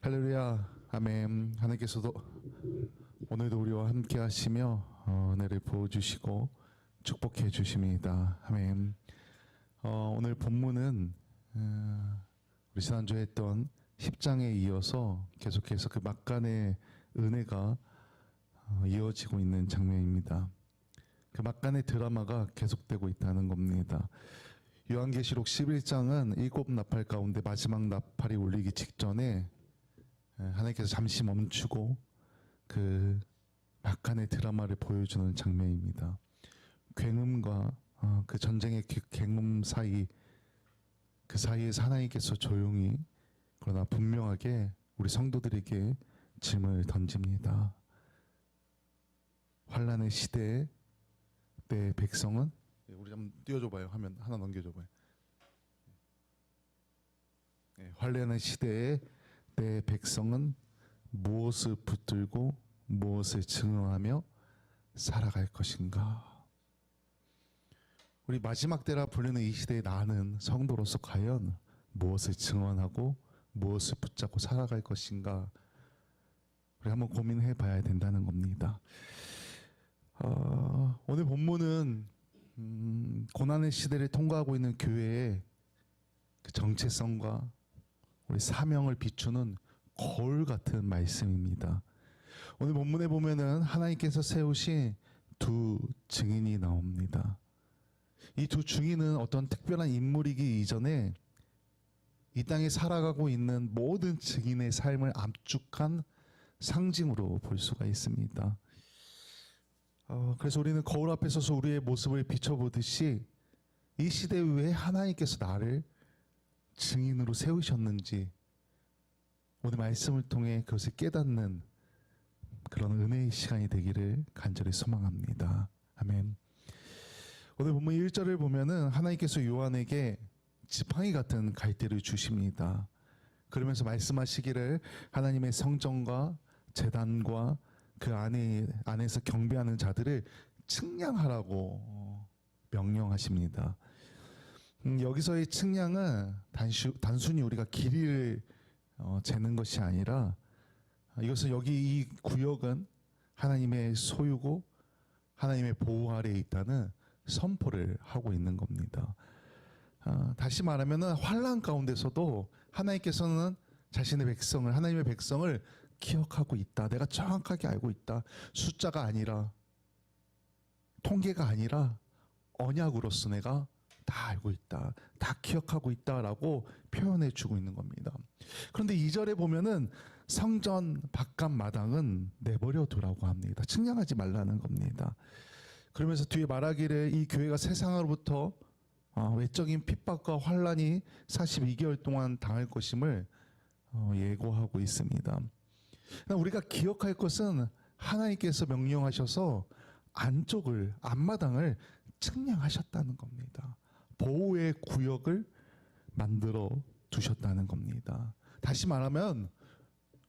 할렐루야, 아멘. 하나님께서도 오늘도 우리와 함께 하시며 은혜를 부어주시고 축복해 주십니다. 아멘. 오늘 본문은 우리 지난주에 했던 10장에 이어서 계속해서 그 막간의 은혜가 이어지고 있는 장면입니다. 그 막간의 드라마가 계속되고 있다는 겁니다. 요한계시록 11장은 7 나팔 가운데 마지막 나팔이 울리기 직전에 하나님께서 잠시 멈추고 그 막간의 드라마를 보여주는 장면입니다. 굉음과 그 전쟁의 굉음 사이, 그 사이에서 하나님께서 조용히 그러나 분명하게 우리 성도들에게 질문을 던집니다. 환난의 시대에 내 백성은, 우리 좀 띄워줘봐요. 화면 하나 넘겨줘봐요. 환난의 시대에 내 백성은 무엇을 붙들고 무엇을 증언하며 살아갈 것인가? 우리 마지막 때라 불리는 이 시대에 나는 성도로서 과연 무엇을 증언하고 무엇을 붙잡고 살아갈 것인가? 우리 한번 고민해 봐야 된다는 겁니다. 오늘 본문은 고난의 시대를 통과하고 있는 교회의 그 정체성과 우리 사명을 비추는 거울 같은 말씀입니다. 오늘 본문에 보면은 하나님께서 세우신 두 증인이 나옵니다. 이 두 증인은 어떤 특별한 인물이기 이전에 이 땅에 살아가고 있는 모든 증인의 삶을 압축한 상징으로 볼 수가 있습니다. 그래서 우리는 거울 앞에 서서 우리의 모습을 비춰보듯이 이 시대에 왜 하나님께서 나를 증인으로 세우셨는지 오늘 말씀을 통해 그것을 깨닫는 그런 은혜의 시간이 되기를 간절히 소망합니다. 아멘. 오늘 본문 1절을 보면은 하나님께서 요한에게 지팡이 같은 갈대를 주십니다. 그러면서 말씀하시기를 하나님의 성전과 제단과 그 안에서 경배하는 자들을 측량하라고 명령하십니다. 여기서의 측량은 단순히 우리가 길이를 재는 것이 아니라 이것은 여기 이 구역은 하나님의 소유고 하나님의 보호 아래에 있다는 선포를 하고 있는 겁니다. 다시 말하면 환난 가운데서도 하나님께서는 자신의 백성을, 하나님의 백성을 기억하고 있다. 내가 정확하게 알고 있다. 숫자가 아니라, 통계가 아니라 언약으로서 내가 다 알고 있다. 다 기억하고 있다라고 표현해 주고 있는 겁니다. 그런데 2절에 보면은 성전 바깥 마당은 내버려 두라고 합니다. 측량하지 말라는 겁니다. 그러면서 뒤에 말하기를 이 교회가 세상으로부터 외적인 핍박과 환난이 42개월 동안 당할 것임을 예고하고 있습니다. 우리가 기억할 것은 하나님께서 명령하셔서 안쪽을, 앞마당을 측량하셨다는 겁니다. 보호의 구역을 만들어 두셨다는 겁니다. 다시 말하면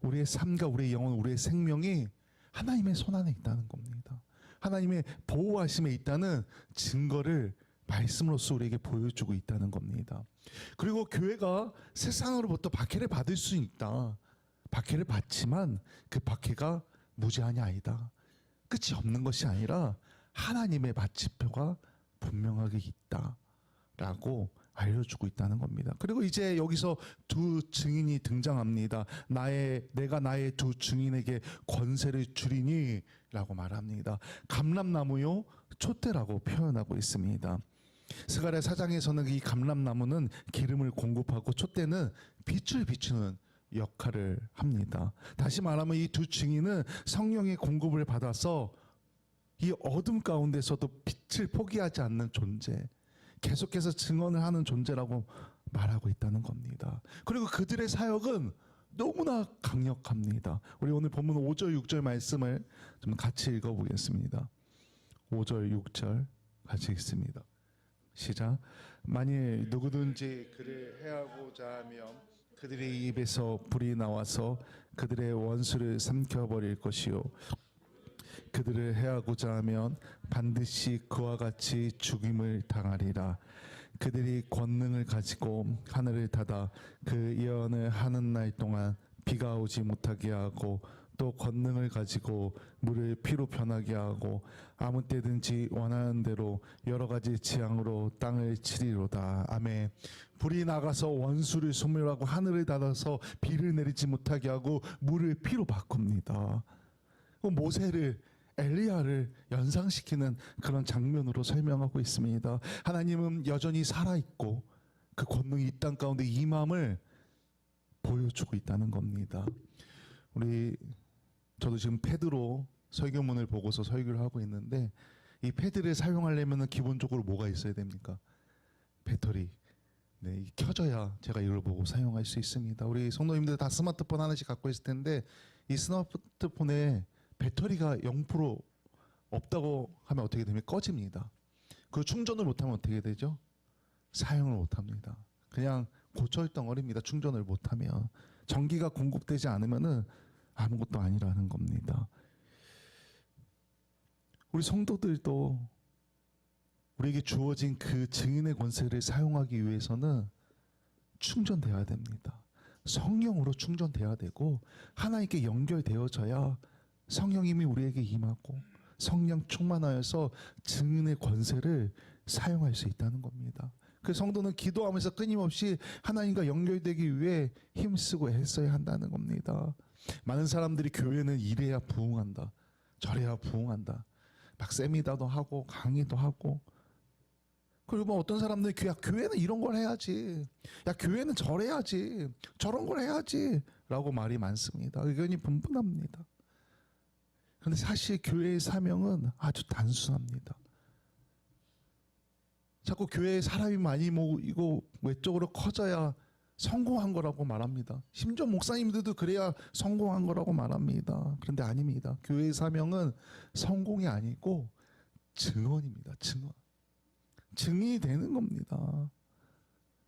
우리의 삶과 우리의 영혼, 우리의 생명이 하나님의 손안에 있다는 겁니다. 하나님의 보호하심에 있다는 증거를 말씀으로써 우리에게 보여주고 있다는 겁니다. 그리고 교회가 세상으로부터 박해를 받을 수 있다. 박해를 받지만 그 박해가 무제한이 아니다. 끝이 없는 것이 아니라 하나님의 마침표가 분명하게 있다. 라고 알려주고 있다는 겁니다. 그리고 이제 여기서 두 증인이 등장합니다. 내가 나의 두 증인에게 권세를 주리니 라고 말합니다. 감람나무요 촛대라고 표현하고 있습니다. 스가랴 4장에서는 이 감람나무는 기름을 공급하고 촛대는 빛을 비추는 역할을 합니다. 다시 말하면 이 두 증인은 성령의 공급을 받아서 이 어둠 가운데서도 빛을 포기하지 않는 존재, 계속해서 증언을 하는 존재라고 말하고 있다는 겁니다. 그리고 그들의 사역은 너무나 강력합니다. 우리 오늘 본문 5절, 6절 말씀을 좀 같이 읽어보겠습니다. 5절, 6절 같이 읽습니다. 시작. 만일 누구든지 그를 해하고자 하면 그들의 입에서 불이 나와서 그들의 원수를 삼켜버릴 것이요 그들을 해하고자 하면 반드시 그와 같이 죽임을 당하리라. 그들이 권능을 가지고 하늘을 닫아 그 예언을 하는 날 동안 비가 오지 못하게 하고 또 권능을 가지고 물을 피로 변하게 하고 아무 때든지 원하는 대로 여러 가지 재앙으로 땅을 치리로다. 아멘. 불이 나가서 원수를 소멸하고 하늘을 닫아서 비를 내리지 못하게 하고 물을 피로 바꿉니다. 모세를 엘리야를 연상시키는 그런 장면으로 설명하고 있습니다. 하나님은 여전히 살아있고 그 권능이 이 땅 가운데 임함을 보여주고 있다는 겁니다. 저도 지금 패드로 설교문을 보고서 설교를 하고 있는데, 이 패드를 사용하려면 기본적으로 뭐가 있어야 됩니까? 배터리. 네, 켜져야 제가 이걸 보고 사용할 수 있습니다. 우리 성도님들 다 스마트폰 하나씩 갖고 있을 텐데, 이 스마트폰에 배터리가 0% 없다고 하면 어떻게 되면 꺼집니다. 그 충전을 못하면 어떻게 되죠? 사용을 못합니다. 그냥 고철덩어리입니다. 충전을 못하면. 전기가 공급되지 않으면은 아무것도 아니라는 겁니다. 우리 성도들도 우리에게 주어진 그 증인의 권세를 사용하기 위해서는 충전되어야 됩니다. 성령으로 충전되어야 되고 하나님께 연결되어져야 성령님이 우리에게 임하고 성령 충만하여서 증인의 권세를 사용할 수 있다는 겁니다. 그 성도는 기도하면서 끊임없이 하나님과 연결되기 위해 힘쓰고 애써야 한다는 겁니다. 많은 사람들이 교회는 이래야 부흥한다, 저래야 부흥한다, 막 세미나도 하고 강의도 하고, 그리고 뭐 어떤 사람들이 교회는 이런 걸 해야지, 야 교회는 저래야지, 저런 걸 해야지 라고 말이 많습니다. 의견이 분분합니다. 그런데 사실 교회의 사명은 아주 단순합니다. 자꾸 교회에 사람이 많이 모이고 외적으로 커져야 성공한 거라고 말합니다. 심지어 목사님들도 그래야 성공한 거라고 말합니다. 그런데 아닙니다. 교회의 사명은 성공이 아니고 증언입니다. 증인이 되는 겁니다.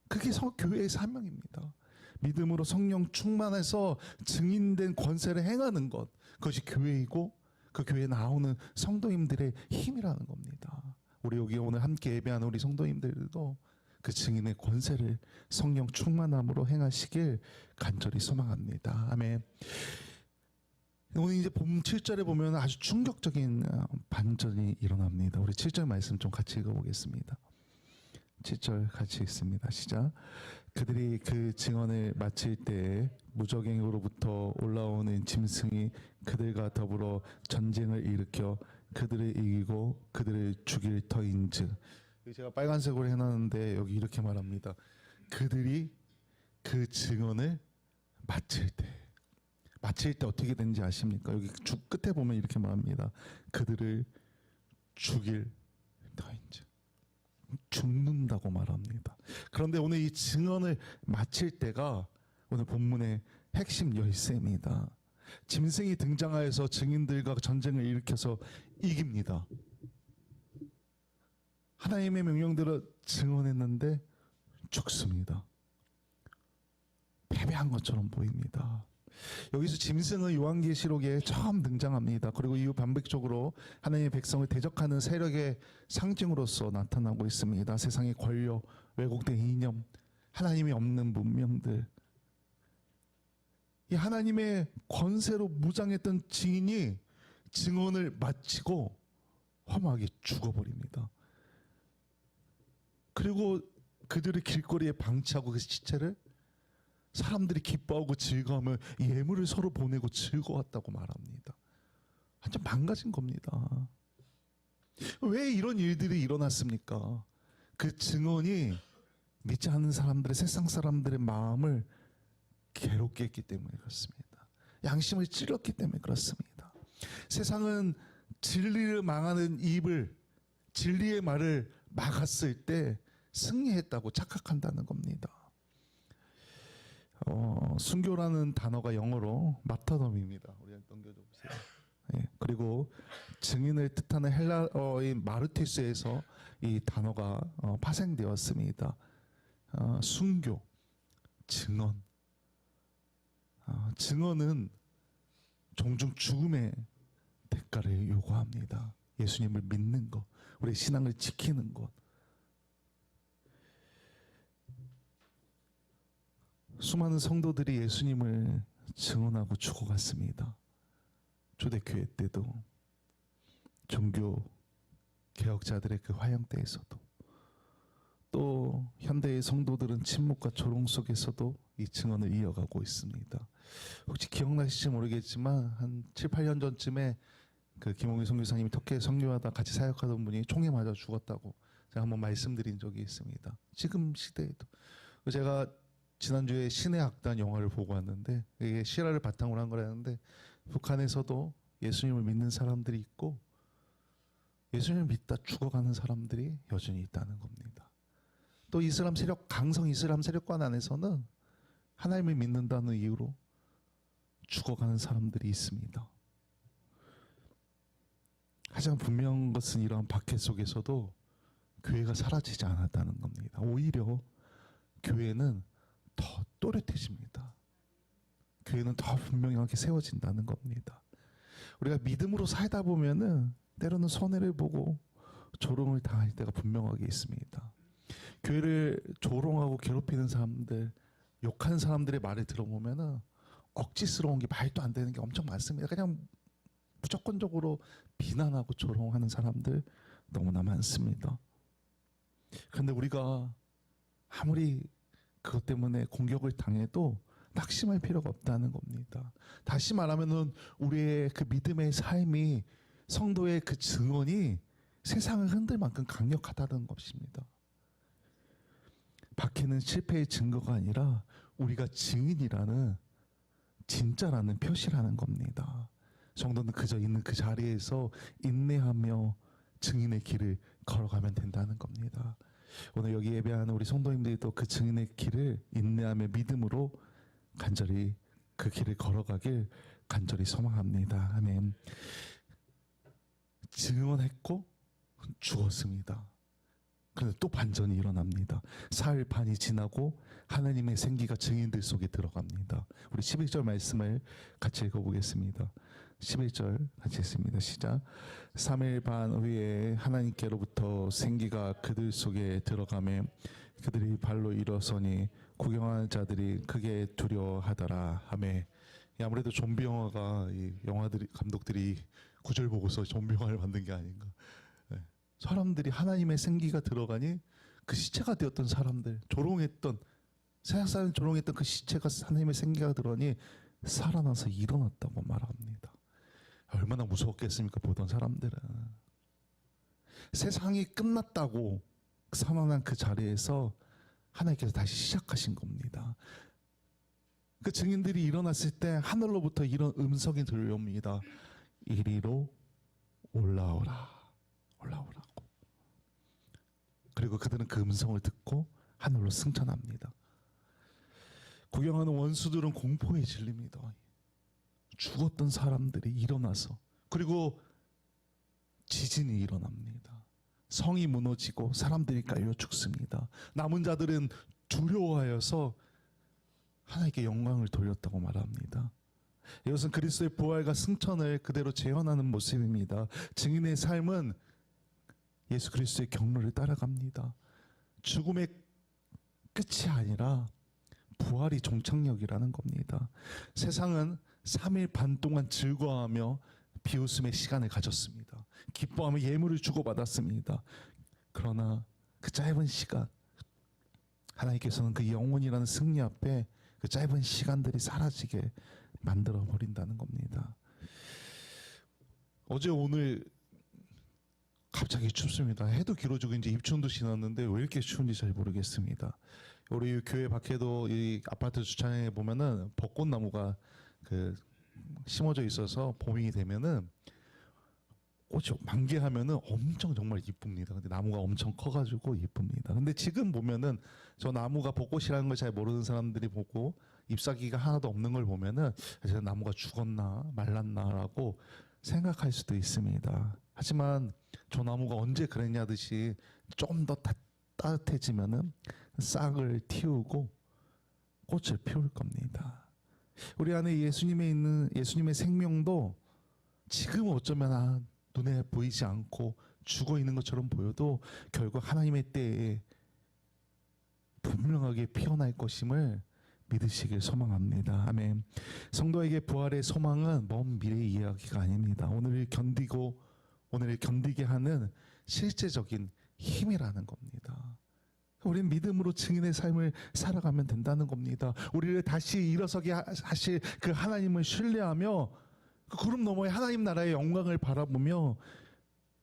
그게 교회의 사명입니다. 믿음으로 성령 충만해서 증인된 권세를 행하는 것, 그것이 교회이고 그 교회에 나오는 성도님들의 힘이라는 겁니다. 우리 여기 오늘 함께 예배하는 우리 성도님들도 그 증인의 권세를 성령 충만함으로 행하시길 간절히 소망합니다. 아멘. 오늘 이제 본 7절에 보면 아주 충격적인 반전이 일어납니다. 우리 7절 말씀 좀 같이 읽어보겠습니다. 7절 같이 읽습니다. 시작. 그들이 그 증언을 마칠 때 무적행으로부터 올라오는 짐승이 그들과 더불어 전쟁을 일으켜 그들을 이기고 그들을 죽일 터인즉. 제가 빨간색으로 해놨는데 여기 이렇게 말합니다. 그들이 그 증언을 마칠 때 어떻게 되는지 아십니까? 여기 끝에 보면 이렇게 말합니다. 그들을 죽일 터인즉. 죽는다고 말합니다. 그런데 오늘 이 증언을 마칠 때가 오늘 본문의 핵심 열쇠입니다. 짐승이 등장하여서 증인들과 전쟁을 일으켜서 이깁니다. 하나님의 명령대로 증언했는데 죽습니다. 패배한 것처럼 보입니다. 여기서 짐승은 요한계시록에 처음 등장합니다. 그리고 이후 반복적으로 하나님의 백성을 대적하는 세력의 상징으로서 나타나고 있습니다. 세상의 권력, 왜곡된 이념, 하나님이 없는 문명들, 이 하나님의 권세로 무장했던 증인이 증언을 마치고 험하게 죽어버립니다. 그리고 그들의 길거리에 방치하고 그 시체를 사람들이 기뻐하고 즐거워하며 예물을 서로 보내고 즐거웠다고 말합니다. 완전 망가진 겁니다. 왜 이런 일들이 일어났습니까? 그 증언이 믿지 않는 사람들의, 세상 사람들의 마음을 괴롭게 했기 때문에 그렇습니다. 양심을 찔렀기 때문에 그렇습니다. 세상은 진리를 망하는 입을, 진리의 말을 막았을 때 승리했다고 착각한다는 겁니다. 순교라는 단어가 영어로 마타덤입니다. 우리 넘겨줘 보세요. 예, 그리고 증인을 뜻하는 헬라어인 마르티스에서 이 단어가 파생되었습니다. 순교, 증언. 증언은 종종 죽음의 대가를 요구합니다. 예수님을 믿는 것, 우리의 신앙을 지키는 것. 수많은 성도들이 예수님을 증언하고 죽어갔습니다. 초대교회 때도, 종교 개혁자들의 그 화형 때에서도, 또 현대의 성도들은 침묵과 조롱 속에서도 이 증언을 이어가고 있습니다. 혹시 기억나실지 모르겠지만 한 7, 8년 전쯤에 그 김홍희 선교사님이 터키에 선교하다 같이 사역하던 분이 총에 맞아 죽었다고 제가 한번 말씀드린 적이 있습니다. 지금 시대에도. 제가 지난주에 신의 악단 영화를 보고 왔는데, 이게 실화를 바탕으로 한 거라는데, 북한에서도 예수님을 믿는 사람들이 있고 예수님을 믿다 죽어가는 사람들이 여전히 있다는 겁니다. 또 이슬람 세력, 강성 이슬람 세력관 안에서는 하나님을 믿는다는 이유로 죽어가는 사람들이 있습니다. 가장 분명한 것은 이러한 박해 속에서도 교회가 사라지지 않았다는 겁니다. 오히려 교회는 더 또렷해집니다. 교회는 더 분명하게 세워진다는 겁니다. 우리가 믿음으로 살다 보면은 때로는 손해를 보고 조롱을 당할 때가 분명하게 있습니다. 교회를 조롱하고 괴롭히는 사람들, 욕하는 사람들의 말을 들어보면은 억지스러운 게, 말도 안 되는 게 엄청 많습니다. 그냥 무조건적으로 비난하고 조롱하는 사람들 너무나 많습니다. 그런데 우리가 아무리 그것 때문에 공격을 당해도 낙심할 필요가 없다는 겁니다. 다시 말하면은 우리의 그 믿음의 삶이, 성도의 그 증언이 세상을 흔들 만큼 강력하다는 것입니다. 박해는 실패의 증거가 아니라 우리가 증인이라는, 진짜라는 표시라는 겁니다. 성도는 그저 있는 그 자리에서 인내하며 증인의 길을 걸어가면 된다는 겁니다. 오늘 여기 예배하는 우리 성도님들도 그 증인의 길을 인내하며 믿음으로 간절히 그 길을 걸어가길 간절히 소망합니다. 아멘. 증언했고 죽었습니다. 그런데 또 반전이 일어납니다. 사흘 반이 지나고 하나님의 생기가 증인들 속에 들어갑니다. 우리 11절 말씀을 같이 읽어보겠습니다. 11절 같이 읽습니다. 시작. 3일 반 후에 하나님께로부터 생기가 그들 속에 들어가매 그들이 발로 일어서니 구경하는 자들이 크게 두려워하더라. 하매, 아무래도 좀비 영화가, 이 영화들이, 감독들이 구절 보고서 좀비 영화를 만든 게 아닌가. 사람들이 하나님의 생기가 들어가니 그 시체가 되었던 사람들, 조롱했던, 세상 사람 조롱했던 그 시체가 하나님의 생기가 들어가니 살아나서 일어났다고 말합니다. 얼마나 무서웠겠습니까? 보던 사람들은. 세상이 끝났다고 살아난 그 자리에서 하나님께서 다시 시작하신 겁니다. 그 증인들이 일어났을 때 하늘로부터 이런 음성이 들려옵니다. 이리로 올라오라, 올라오라고. 그리고 그들은 그 음성을 듣고 하늘로 승천합니다. 구경하는 원수들은 공포에 질립니다. 죽었던 사람들이 일어나서, 그리고 지진이 일어납니다. 성이 무너지고 사람들이 깔려 죽습니다. 남은 자들은 두려워하여서 하나님께 영광을 돌렸다고 말합니다. 이것은 그리스도의 부활과 승천을 그대로 재현하는 모습입니다. 증인의 삶은 예수 그리스도의 경로를 따라갑니다. 죽음의 끝이 아니라 부활이 종착역이라는 겁니다. 세상은 3일 반 동안 즐거워하며 비웃음의 시간을 가졌습니다. 기뻐하며 예물을 주고받았습니다. 그러나 그 짧은 시간, 하나님께서는 그 영혼이라는 승리 앞에 그 짧은 시간들이 사라지게 만들어 버린다는 겁니다. 어제 오늘 갑자기 춥습니다. 해도 길어지고 이제 입춘도 지났는데 왜 이렇게 추운지 잘 모르겠습니다. 우리 교회 밖에도 이 아파트 주차장에 보면은 벚꽃나무가 그 심어져 있어서 봄이 되면은 꽃이 만개하면은 엄청 정말 이쁩니다. 근데 나무가 엄청 커가지고 이쁩니다. 근데 지금 보면은 저 나무가 벚꽃이라는 걸 잘 모르는 사람들이 보고 잎사귀가 하나도 없는 걸 보면은 저 나무가 죽었나 말랐나라고 생각할 수도 있습니다. 하지만 저 나무가 언제 그랬냐듯이 좀 더 따뜻해지면은 싹을 틔우고 꽃을 피울 겁니다. 우리 안에 예수님에 있는 예수님의 생명도 지금 어쩌면 눈에 보이지 않고 죽어 있는 것처럼 보여도 결국 하나님의 때에 분명하게 피어날 것임을 믿으시길 소망합니다. 아멘. 성도에게 부활의 소망은 먼 미래 이야기가 아닙니다. 오늘을 견디고 오늘을 견디게 하는 실제적인 힘이라는 겁니다. 우리는 믿음으로 증인의 삶을 살아가면 된다는 겁니다. 우리를 다시 일어서게 하실 그 하나님을 신뢰하며 그 구름 너머의 하나님 나라의 영광을 바라보며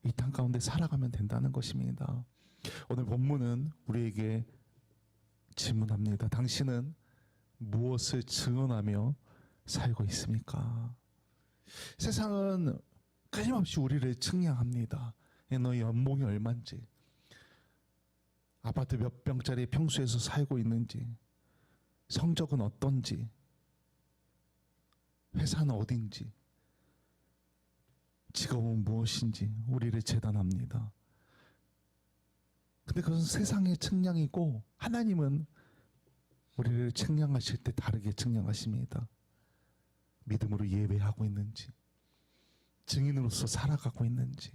이 땅 가운데 살아가면 된다는 것입니다. 오늘 본문은 우리에게 질문합니다. 당신은 무엇을 증언하며 살고 있습니까? 세상은 끊임없이 우리를 측량합니다. 너의 연봉이 얼마인지, 아파트 몇 평짜리 평수에서 살고 있는지, 성적은 어떤지, 회사는 어딘지, 직업은 무엇인지 우리를 재단합니다. 근데 그것은 세상의 측량이고 하나님은 우리를 측량하실 때 다르게 측량하십니다. 믿음으로 예배하고 있는지, 증인으로서 살아가고 있는지,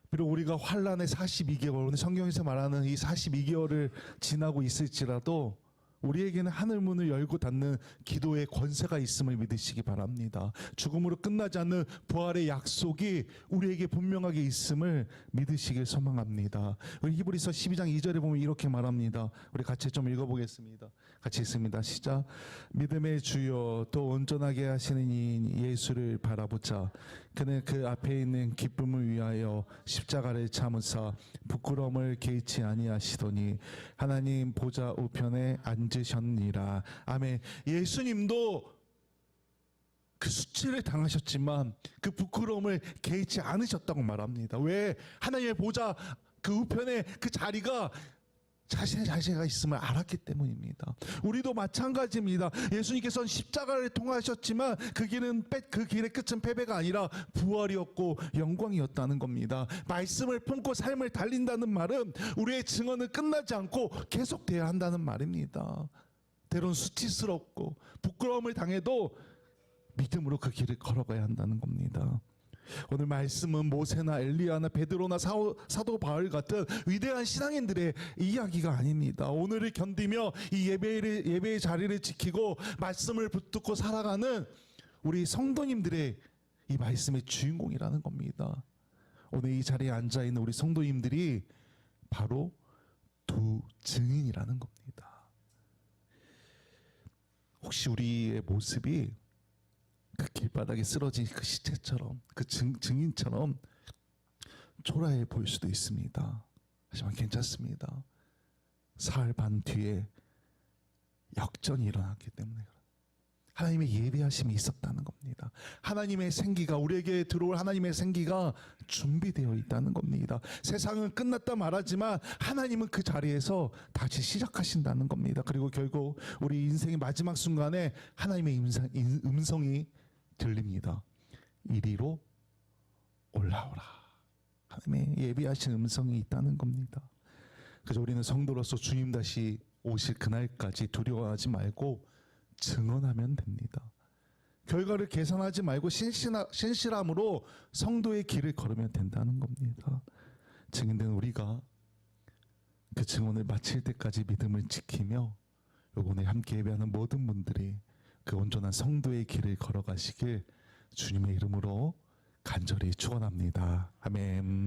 비록 우리가 환란의 42개월, 오늘 성경에서 말하는 이 42개월을 지나고 있을지라도 우리에게는 하늘문을 열고 닫는 기도의 권세가 있음을 믿으시기 바랍니다. 죽음으로 끝나지 않는 부활의 약속이 우리에게 분명하게 있음을 믿으시길 소망합니다. 우리 히브리서 12장 2절에 보면 이렇게 말합니다. 우리 같이 좀 읽어보겠습니다. 같이 읽습니다. 시작. 믿음의 주여 또 온전하게 하시는 이인 예수를 바라보자. 그는 그 앞에 있는 기쁨을 위하여 십자가를 참으사 부끄러움을 개의치 아니하시더니 하나님 보좌 우편에 앉으셨니라. 아멘. 예수님도 그 수치를 당하셨지만 그 부끄러움을 개의치 않으셨다고 말합니다. 왜? 하나님의 보좌 그 우편에 그 자리가 자신의 자세가 있음을 알았기 때문입니다. 우리도 마찬가지입니다. 예수님께서는 십자가를 통하셨지만 그 길의 끝은 패배가 아니라 부활이었고 영광이었다는 겁니다. 말씀을 품고 삶을 달린다는 말은 우리의 증언은 끝나지 않고 계속돼야 한다는 말입니다. 때론 수치스럽고 부끄러움을 당해도 믿음으로 그 길을 걸어가야 한다는 겁니다. 오늘 말씀은 모세나 엘리야나 베드로나 사도 바울 같은 위대한 신앙인들의 이야기가 아닙니다. 오늘을 견디며 이 예배의 자리를 지키고 말씀을 붙들고 살아가는 우리 성도님들의 이 말씀의 주인공이라는 겁니다. 오늘 이 자리에 앉아있는 우리 성도님들이 바로 두 증인이라는 겁니다. 혹시 우리의 모습이 그 길바닥에 쓰러진 그 시체처럼 그 증인처럼 초라해 보일 수도 있습니다. 하지만 괜찮습니다. 사흘 반 뒤에 역전이 일어났기 때문에 하나님의 예배하심이 있었다는 겁니다. 하나님의 생기가 우리에게 들어올 하나님의 생기가 준비되어 있다는 겁니다. 세상은 끝났다 말하지만 하나님은 그 자리에서 다시 시작하신다는 겁니다. 그리고 결국 우리 인생의 마지막 순간에 하나님의 음성이 들립니다. 이리로 올라오라. 하나님의 예비하신 음성이 있다는 겁니다. 그래서 우리는 성도로서 주님 다시 오실 그날까지 두려워하지 말고 증언하면 됩니다. 결과를 계산하지 말고 신실함으로 성도의 길을 걸으면 된다는 겁니다. 증인된 우리가 그 증언을 마칠 때까지 믿음을 지키며 요번에 함께 예배하는 모든 분들이 그 온전한 성도의 길을 걸어가시길 주님의 이름으로 간절히 축원합니다. 아멘.